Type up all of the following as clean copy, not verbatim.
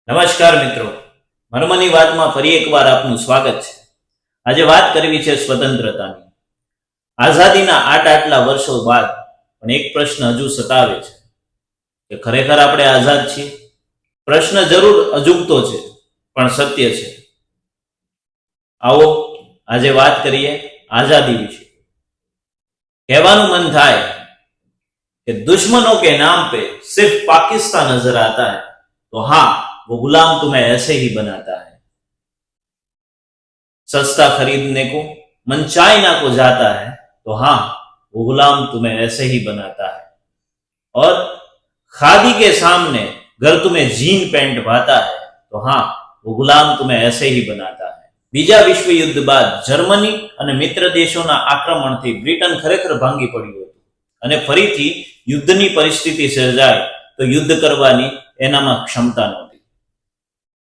નમસ્કાર મિત્રો, મર્મની વાતમાં ફરી એકવાર આપનું સ્વાગત છે। આજે વાત કરવી છે સ્વતંત્રતાની। આઝાદીના આટલા વર્ષો બાદ પણ એક પ્રશ્ન હજુ સતાવે છે કે ખરેખર આપણે આઝાદ છીએ? પ્રશ્ન જરૂર અજુગતો છે પણ સત્ય છે। આવો આજે વાત કરીએ આઝાદી વિશે। કહેવાનું મન થાય कि दुश्मनों के नाम पे सिर्फ पाकिस्तान नजर आता है तो हाँ, वो गुलाम तुम्हें ऐसे ही बनाता है। सस्ता खरीदने को मन चाइना को जाता है तो हाँ, वो गुलाम तुम्हें ऐसे ही बनाता है। और खादी के सामने अगर तुम्हें जीन पैंट भाता है तो हाँ, वो गुलाम तुम्हें ऐसे ही बनाता है। बीजा विश्व युद्ध बाद जर्मनी और मित्र देशों आक्रमणथी ब्रिटन खरेखर भांगी पड्युं हतुं અને ફરીથી યુદ્ધની પરિસ્થિતિ સર્જાય તો યુદ્ધ કરવાની એનામાં ક્ષમતા નહોતી।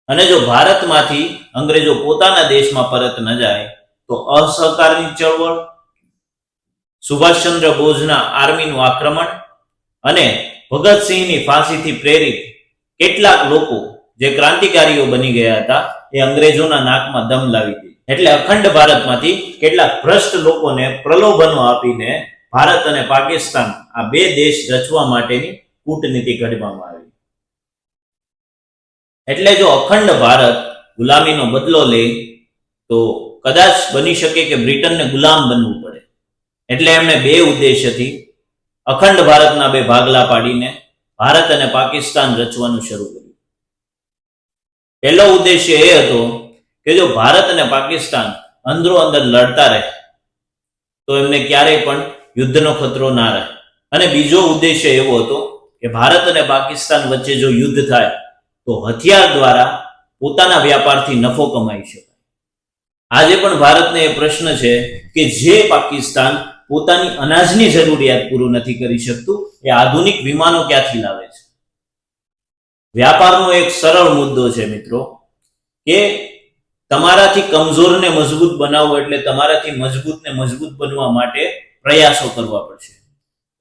અને જો ભારતમાંથી અંગ્રેજો પોતાના દેશમાં પરત ન જાય તો અસહકારની ચળવળ, સુભાષચંદ્ર બોઝના આર્મીનું આક્રમણ અને ભગતસિંહની ફાંસીથી પ્રેરિત કેટલાક લોકો જે ક્રાંતિકારીઓ બની ગયા હતા એ અંગ્રેજોના નાકમાં દમ લાવી દીધી। એટલે અખંડ ભારતમાંથી કેટલાક ભ્રષ્ટ લોકોને પ્રલોભનો આપીને ભારત અને પાકિસ્તાન આ બે દેશ રચવા માટેની કૂટનીતિ ઘડવામાં આવી। એટલે જો અખંડ ભારત ગુલામીનો બદલો લે તો કદાચ બની શકે કે બ્રિટનને ગુલામ બનવું પડે। એટલે એમણે બે ઉદ્દેશ્યથી અખંડ ભારતના બે ભાગલા પાડીને ભારત અને પાકિસ્તાન રચવાનું શરૂ કર્યું। પહેલો ઉદ્દેશ્ય એ હતો કે જો ભારત અને પાકિસ્તાન અંદરો અંદર લડતા રહે તો એમને ક્યારેય પણ યુદ્ધનો ખતરો ના રહે। અને બીજો ઉદ્દેશ્ય એવો હતો કે ભારત અને પાકિસ્તાન વચ્ચે જો યુદ્ધ થાય તો હથિયાર દ્વારા પોતાના વ્યાપારથી નફો કમાઈ શકાય। આજે પણ ભારતને એ પ્રશ્ન છે કે જે પાકિસ્તાન પોતાની અનાજની જરૂરિયાત પૂરું નથી કરી શકતું એ આધુનિક વિમાનો ક્યાંથી લાવે છે? વ્યાપારનો એક સરળ મુદ્દો છે મિત્રો કે તમારાથી કમજોરને મજબૂત બનાવવો એટલે તમારાથી મજબૂતને મજબૂત બનવા માટે પ્રયાસો કરવા પડશે।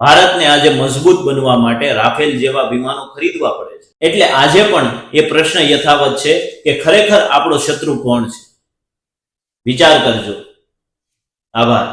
ભારતને આજે મજબૂત બનવા માટે રાફેલ જેવા વિમાનો ખરીદવા પડે છે। એટલે આજે પણ એ પ્રશ્ન યથાવત છે કે ખરેખર આપણો શત્રુ કોણ છે? વિચાર કરજો। આભાર।